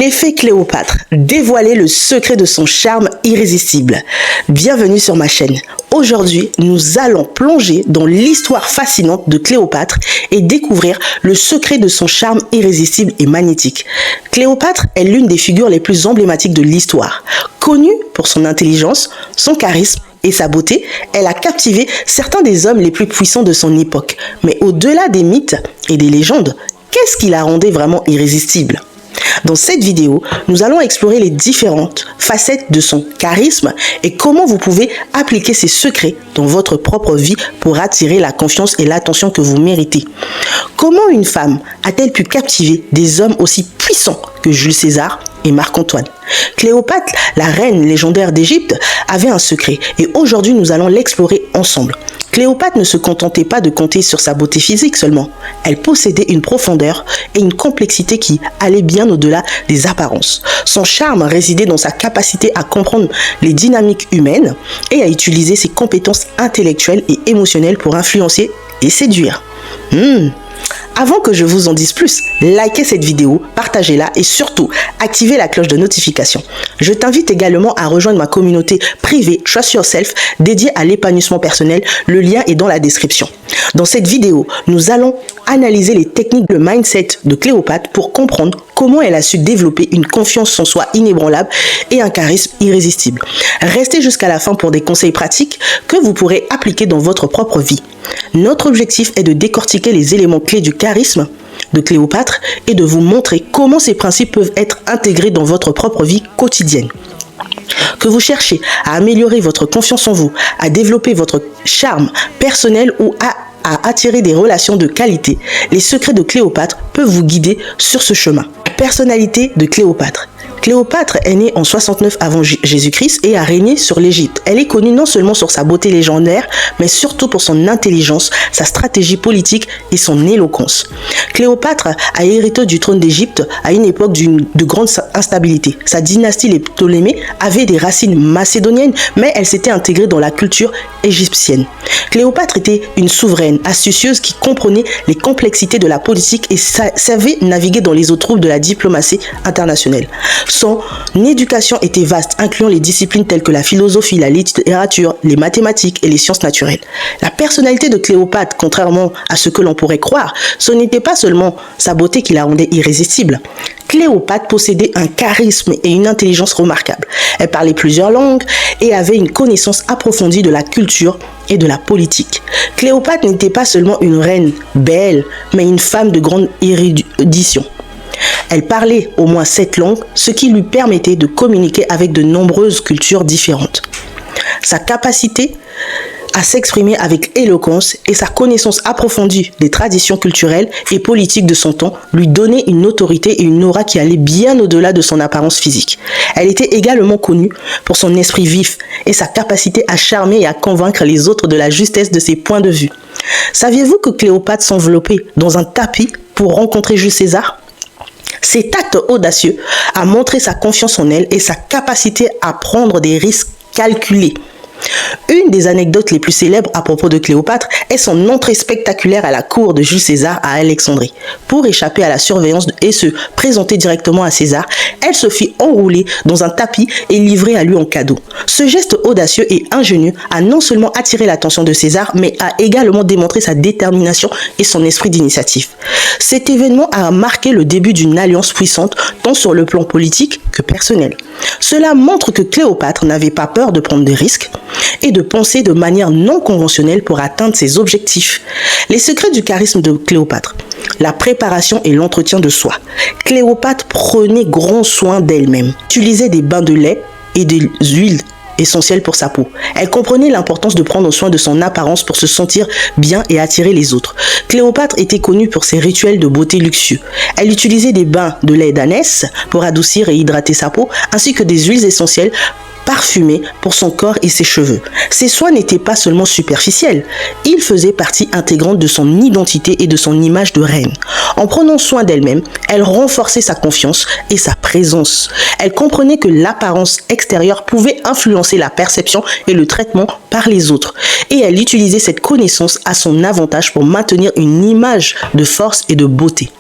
Effet Cléopâtre, dévoiler le secret de son charme irrésistible. Bienvenue sur ma chaîne. Aujourd'hui, nous allons plonger dans l'histoire fascinante de Cléopâtre et découvrir le secret de son charme irrésistible et magnétique. Cléopâtre est l'une des figures les plus emblématiques de l'histoire. Connue pour son intelligence, son charisme et sa beauté, elle a captivé certains des hommes les plus puissants de son époque. Mais au-delà des mythes et des légendes, qu'est-ce qui la rendait vraiment irrésistible ? Dans cette vidéo, nous allons explorer les différentes facettes de son charisme et comment vous pouvez appliquer ces secrets dans votre propre vie pour attirer la confiance et l'attention que vous méritez. Comment une femme a-t-elle pu captiver des hommes aussi puissants que Jules César et Marc-Antoine? Cléopâtre, la reine légendaire d'Égypte, avait un secret et aujourd'hui nous allons l'explorer ensemble. Cléopâtre ne se contentait pas de compter sur sa beauté physique seulement. Elle possédait une profondeur et une complexité qui allaient bien au-delà des apparences. Son charme résidait dans sa capacité à comprendre les dynamiques humaines et à utiliser ses compétences intellectuelles et émotionnelles pour influencer et séduire. Avant que je vous en dise plus, likez cette vidéo, partagez-la et surtout, activez la cloche de notification. Je t'invite également à rejoindre ma communauté privée Trust Yourself dédiée à l'épanouissement personnel. Le lien est dans la description. Dans cette vidéo, nous allons analyser les techniques de mindset de Cléopâtre pour comprendre comment elle a su développer une confiance en soi inébranlable et un charisme irrésistible. Restez jusqu'à la fin pour des conseils pratiques que vous pourrez appliquer dans votre propre vie. Notre objectif est de décortiquer les éléments clés du charisme de Cléopâtre et de vous montrer comment ces principes peuvent être intégrés dans votre propre vie quotidienne. Que vous cherchez à améliorer votre confiance en vous, à développer votre charme personnel ou à attirer des relations de qualité, les secrets de Cléopâtre peuvent vous guider sur ce chemin. Personnalité de Cléopâtre. Cléopâtre est née en 69 avant Jésus-Christ et a régné sur l'Égypte. Elle est connue non seulement sur sa beauté légendaire, mais surtout pour son intelligence, sa stratégie politique et son éloquence. Cléopâtre a hérité du trône d'Égypte à une époque de grande instabilité. Sa dynastie, les Ptolémées, avait des racines macédoniennes, mais elle s'était intégrée dans la culture égyptienne. Cléopâtre était une souveraine astucieuse qui comprenait les complexités de la politique et savait naviguer dans les eaux troubles de la diplomatie internationale. Son éducation était vaste, incluant les disciplines telles que la philosophie, la littérature, les mathématiques et les sciences naturelles. La personnalité de Cléopâtre, contrairement à ce que l'on pourrait croire, ce n'était pas seulement sa beauté qui la rendait irrésistible. Cléopâtre possédait un charisme et une intelligence remarquables. Elle parlait plusieurs langues et avait une connaissance approfondie de la culture et de la politique. Cléopâtre n'était pas seulement une reine belle, mais une femme de grande érudition. Elle parlait au moins 7 langues, ce qui lui permettait de communiquer avec de nombreuses cultures différentes. Sa capacité à s'exprimer avec éloquence et sa connaissance approfondie des traditions culturelles et politiques de son temps lui donnaient une autorité et une aura qui allaient bien au-delà de son apparence physique. Elle était également connue pour son esprit vif et sa capacité à charmer et à convaincre les autres de la justesse de ses points de vue. Saviez-vous que Cléopâtre s'enveloppait dans un tapis pour rencontrer Jules César ? Cet acte audacieux a montré sa confiance en elle et sa capacité à prendre des risques calculés. Une des anecdotes les plus célèbres à propos de Cléopâtre est son entrée spectaculaire à la cour de Jules César à Alexandrie. Pour échapper à la surveillance et se présenter directement à César, elle se fit enrouler dans un tapis et livrer à lui en cadeau. Ce geste audacieux et ingénieux a non seulement attiré l'attention de César, mais a également démontré sa détermination et son esprit d'initiative. Cet événement a marqué le début d'une alliance puissante, tant sur le plan politique que personnel. Cela montre que Cléopâtre n'avait pas peur de prendre des risques et de penser de manière non conventionnelle pour atteindre ses objectifs. Les secrets du charisme de Cléopâtre. La préparation et l'entretien de soi. Cléopâtre prenait grand soin d'elle-même, utilisait des bains de lait et des huiles essentielles pour sa peau. Elle comprenait l'importance de prendre soin de son apparence pour se sentir bien et attirer les autres. Cléopâtre était connue pour ses rituels de beauté luxueux. Elle utilisait des bains de lait d'ânesse pour adoucir et hydrater sa peau, ainsi que des huiles essentielles parfumé pour son corps et ses cheveux. Ses soins n'étaient pas seulement superficiels, ils faisaient partie intégrante de son identité et de son image de reine. En prenant soin d'elle-même, elle renforçait sa confiance et sa présence. Elle comprenait que l'apparence extérieure pouvait influencer la perception et le traitement par les autres, et elle utilisait cette connaissance à son avantage pour maintenir une image de force et de beauté.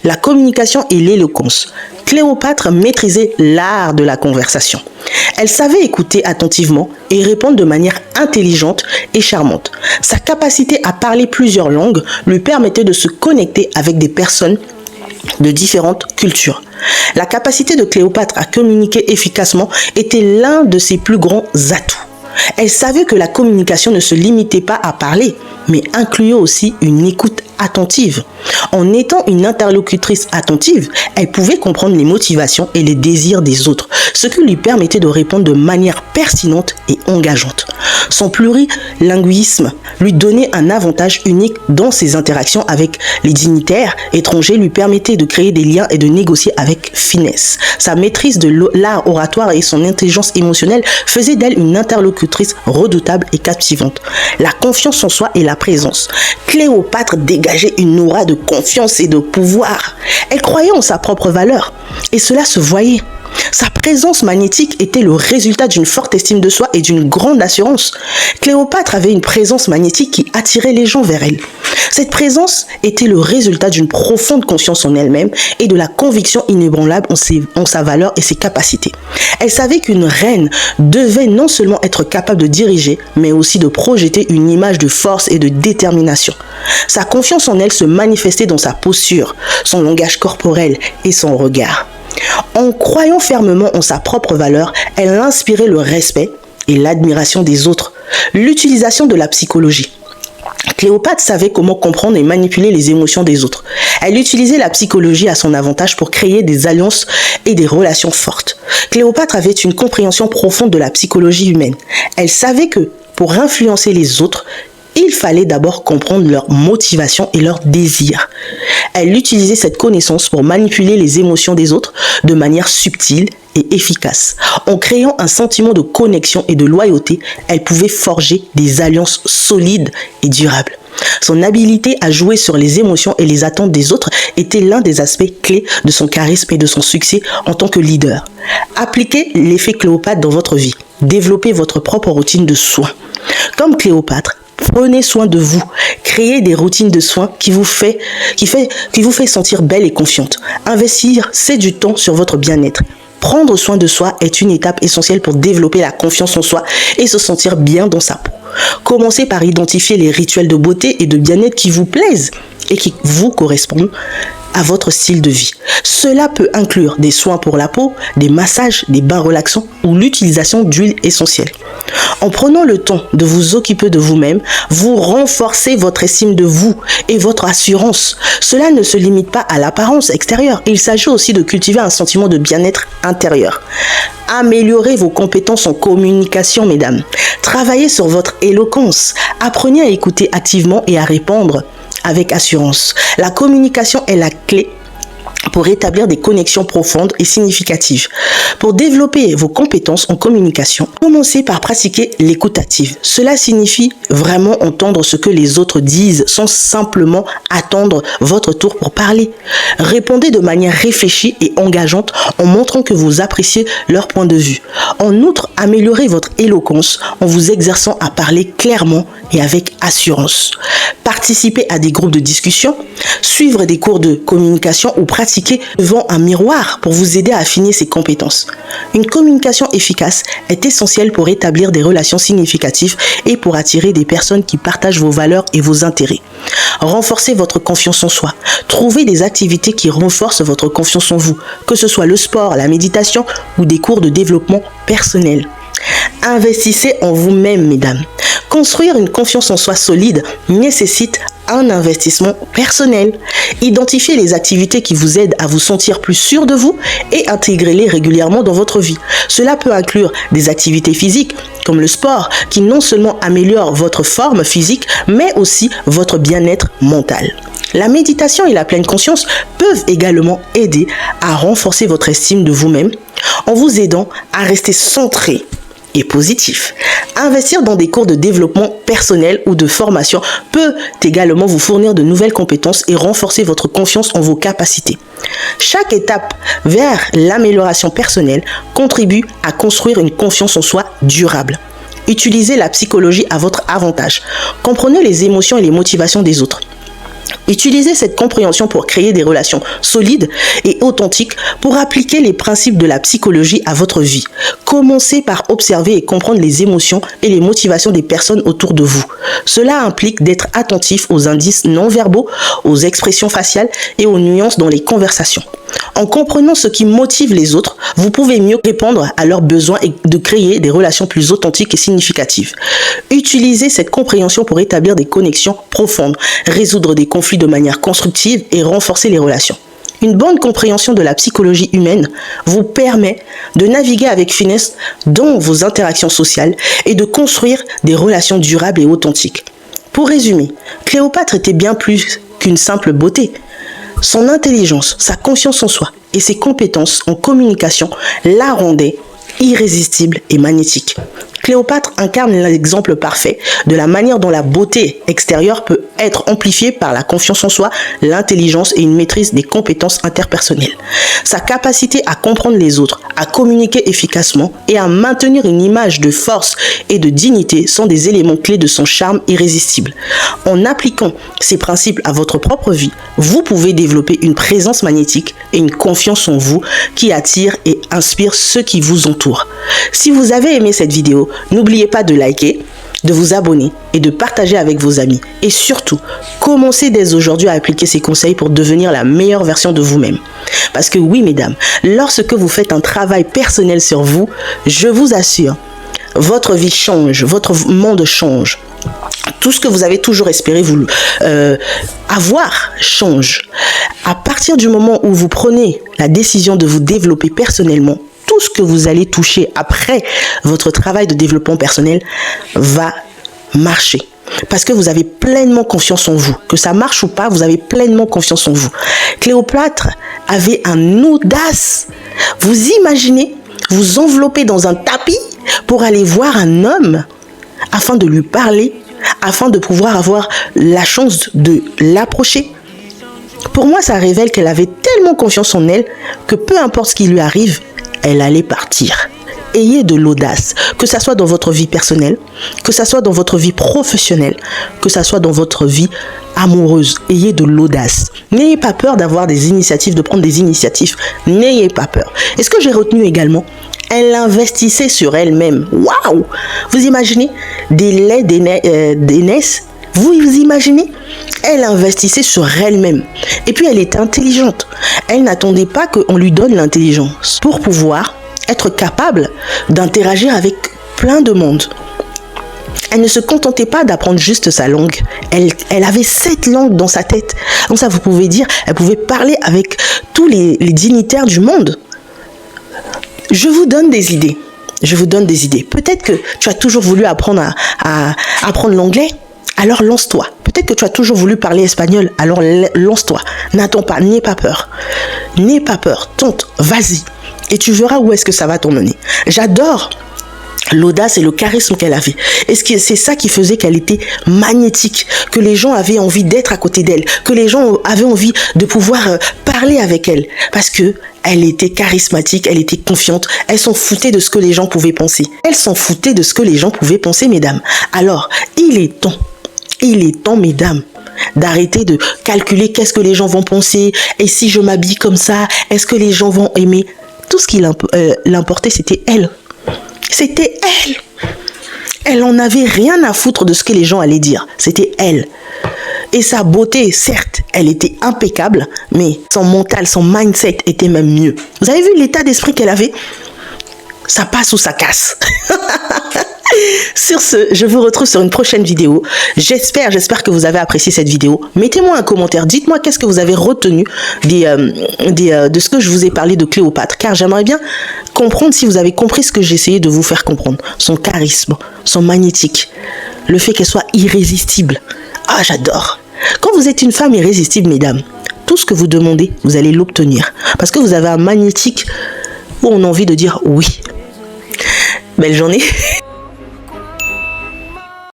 La communication et l'éloquence. Cléopâtre maîtrisait l'art de la conversation. Elle savait écouter attentivement et répondre de manière intelligente et charmante. Sa capacité à parler plusieurs langues lui permettait de se connecter avec des personnes de différentes cultures. La capacité de Cléopâtre à communiquer efficacement était l'un de ses plus grands atouts. Elle savait que la communication ne se limitait pas à parler, mais incluait aussi une écoute attentive. En étant une interlocutrice attentive, elle pouvait comprendre les motivations et les désirs des autres, ce qui lui permettait de répondre de manière pertinente et engageante. Son plurilinguisme lui donnait un avantage unique dans ses interactions avec les dignitaires étrangers, lui permettait de créer des liens et de négocier avec finesse. Sa maîtrise de l'art oratoire et son intelligence émotionnelle faisaient d'elle une interlocutrice redoutable et captivante. La confiance en soi et la présence. Cléopâtre dégageait une aura de confiance et de pouvoir. Elle croyait en sa propre valeur et cela se voyait. Sa présence magnétique était le résultat d'une forte estime de soi et d'une grande assurance. Cléopâtre avait une présence magnétique qui attirait les gens vers elle. Cette présence était le résultat d'une profonde confiance en elle-même et de la conviction inébranlable en sa valeur et ses capacités. Elle savait qu'une reine devait non seulement être capable de diriger, mais aussi de projeter une image de force et de détermination. Sa confiance en elle se manifestait dans sa posture, son langage corporel et son regard. En croyant fermement en sa propre valeur, elle inspirait le respect et l'admiration des autres. L'utilisation de la psychologie. Cléopâtre savait comment comprendre et manipuler les émotions des autres. Elle utilisait la psychologie à son avantage pour créer des alliances et des relations fortes. Cléopâtre avait une compréhension profonde de la psychologie humaine. Elle savait que pour influencer les autres, il fallait d'abord comprendre leurs motivations et leurs désirs. Elle utilisait cette connaissance pour manipuler les émotions des autres de manière subtile et efficace. En créant un sentiment de connexion et de loyauté, elle pouvait forger des alliances solides et durables. Son habileté à jouer sur les émotions et les attentes des autres était l'un des aspects clés de son charisme et de son succès en tant que leader. Appliquez l'effet Cléopâtre dans votre vie. Développez votre propre routine de soins. Comme Cléopâtre, prenez soin de vous. Créez des routines de soins qui vous fait sentir belle et confiante. Investir, c'est du temps sur votre bien-être. Prendre soin de soi est une étape essentielle pour développer la confiance en soi et se sentir bien dans sa peau. Commencez par identifier les rituels de beauté et de bien-être qui vous plaisent et qui vous correspondent à votre style de vie. Cela peut inclure des soins pour la peau, des massages, des bains relaxants ou l'utilisation d'huiles essentielles. En prenant le temps de vous occuper de vous-même, vous renforcez votre estime de vous et votre assurance. Cela ne se limite pas à l'apparence extérieure, il s'agit aussi de cultiver un sentiment de bien-être intérieur. Améliorez vos compétences en communication, mesdames. Travaillez sur votre éloquence. Apprenez à écouter activement et à répondre avec assurance. La communication est la clé pour établir des connexions profondes et significatives. Pour développer vos compétences en communication, commencez par pratiquer l'écoute active. Cela signifie vraiment entendre ce que les autres disent sans simplement attendre votre tour pour parler. Répondez de manière réfléchie et engageante en montrant que vous appréciez leur point de vue. En outre, améliorez votre éloquence en vous exerçant à parler clairement et avec assurance. Participez à des groupes de discussion, suivre des cours de communication ou pratiquer devant un miroir pour vous aider à affiner ses compétences. Une communication efficace est essentielle pour établir des relations significatives et pour attirer des personnes qui partagent vos valeurs et vos intérêts. Renforcez votre confiance en soi. Trouvez des activités qui renforcent votre confiance en vous, que ce soit le sport, la méditation ou des cours de développement personnel. Investissez en vous-même, mesdames. Construire une confiance en soi solide nécessite un investissement personnel. Identifiez les activités qui vous aident à vous sentir plus sûr de vous et intégrez-les régulièrement dans votre vie. Cela peut inclure des activités physiques comme le sport qui non seulement améliore votre forme physique mais aussi votre bien-être mental. La méditation et la pleine conscience peuvent également aider à renforcer votre estime de vous-même en vous aidant à rester centré et positif. Investir dans des cours de développement personnel ou de formation peut également vous fournir de nouvelles compétences et renforcer votre confiance en vos capacités. Chaque étape vers l'amélioration personnelle contribue à construire une confiance en soi durable. Utilisez la psychologie à votre avantage. Comprenez les émotions et les motivations des autres. Utilisez cette compréhension pour créer des relations solides et authentiques pour appliquer les principes de la psychologie à votre vie. Commencez par observer et comprendre les émotions et les motivations des personnes autour de vous. Cela implique d'être attentif aux indices non-verbaux, aux expressions faciales et aux nuances dans les conversations. En comprenant ce qui motive les autres, vous pouvez mieux répondre à leurs besoins et de créer des relations plus authentiques et significatives. Utilisez cette compréhension pour établir des connexions profondes, résoudre des conflits de manière constructive et renforcer les relations. Une bonne compréhension de la psychologie humaine vous permet de naviguer avec finesse dans vos interactions sociales et de construire des relations durables et authentiques. Pour résumer, Cléopâtre était bien plus qu'une simple beauté. Son intelligence, sa confiance en soi et ses compétences en communication la rendaient irrésistible et magnétique. Cléopâtre incarne l'exemple parfait de la manière dont la beauté extérieure peut être amplifiée par la confiance en soi, l'intelligence et une maîtrise des compétences interpersonnelles. Sa capacité à comprendre les autres, à communiquer efficacement et à maintenir une image de force et de dignité sont des éléments clés de son charme irrésistible. En appliquant ces principes à votre propre vie, vous pouvez développer une présence magnétique et une confiance en vous qui attire et inspire ceux qui vous entourent. Si vous avez aimé cette vidéo, n'oubliez pas de liker, de vous abonner et de partager avec vos amis. Et surtout, commencez dès aujourd'hui à appliquer ces conseils pour devenir la meilleure version de vous-même. Parce que oui, mesdames, lorsque vous faites un travail personnel sur vous, je vous assure, votre vie change, votre monde change. Tout ce que vous avez toujours espéré avoir change. À partir du moment où vous prenez la décision de vous développer personnellement, tout ce que vous allez toucher après votre travail de développement personnel va marcher. Parce que vous avez pleinement confiance en vous. Que ça marche ou pas, vous avez pleinement confiance en vous. Cléopâtre avait un audace. Vous imaginez, vous envelopper dans un tapis pour aller voir un homme afin de lui parler, afin de pouvoir avoir la chance de l'approcher. Pour moi, ça révèle qu'elle avait tellement confiance en elle que peu importe ce qui lui arrive, elle allait partir. Ayez de l'audace, que ça soit dans votre vie personnelle, que ça soit dans votre vie professionnelle, que ça soit dans votre vie amoureuse. Ayez de l'audace. N'ayez pas peur d'avoir des initiatives, de prendre des initiatives. N'ayez pas peur. Et ce que j'ai retenu également, elle investissait sur elle-même. Waouh! Vous imaginez des laits d'aînesse? Vous imaginez? Elle investissait sur elle-même. Et puis elle était intelligente. Elle n'attendait pas qu'on lui donne l'intelligence pour pouvoir être capable d'interagir avec plein de monde. Elle ne se contentait pas d'apprendre juste sa langue. Elle avait 7 langues dans sa tête. Donc ça, vous pouvez dire, elle pouvait parler avec tous les dignitaires du monde. Je vous donne des idées. Peut-être que tu as toujours voulu apprendre à apprendre l'anglais. Alors lance-toi. Peut-être que tu as toujours voulu parler espagnol. Alors lance-toi. N'attends pas. N'aie pas peur. N'aie pas peur. Tente. Vas-y. Et tu verras où est-ce que ça va t'emmener. J'adore l'audace et le charisme qu'elle avait. Et c'est ça qui faisait qu'elle était magnétique, que les gens avaient envie d'être à côté d'elle, que les gens avaient envie de pouvoir parler avec elle, parce que elle était charismatique, elle était confiante, elle s'en foutait de ce que les gens pouvaient penser. Elle s'en foutait de ce que les gens pouvaient penser, mesdames. Alors, il est temps, mesdames, d'arrêter de calculer qu'est-ce que les gens vont penser, et si je m'habille comme ça, est-ce que les gens vont aimer? Tout ce qui l'importait, c'était elle. C'était elle. Elle en avait rien à foutre de ce que les gens allaient dire. C'était elle. Et sa beauté, certes, elle était impeccable, mais son mental, son mindset était même mieux. Vous avez vu l'état d'esprit qu'elle avait? Ça passe ou ça casse. Sur ce, je vous retrouve sur une prochaine vidéo. J'espère que vous avez apprécié cette vidéo. Mettez-moi un commentaire. Dites-moi qu'est-ce que vous avez retenu de ce que je vous ai parlé de Cléopâtre. Car j'aimerais bien comprendre si vous avez compris ce que j'ai essayé de vous faire comprendre. Son charisme, son magnétique, le fait qu'elle soit irrésistible. Ah, j'adore. Quand vous êtes une femme irrésistible, mesdames, tout ce que vous demandez, vous allez l'obtenir. Parce que vous avez un magnétique où on a envie de dire oui. Belle journée.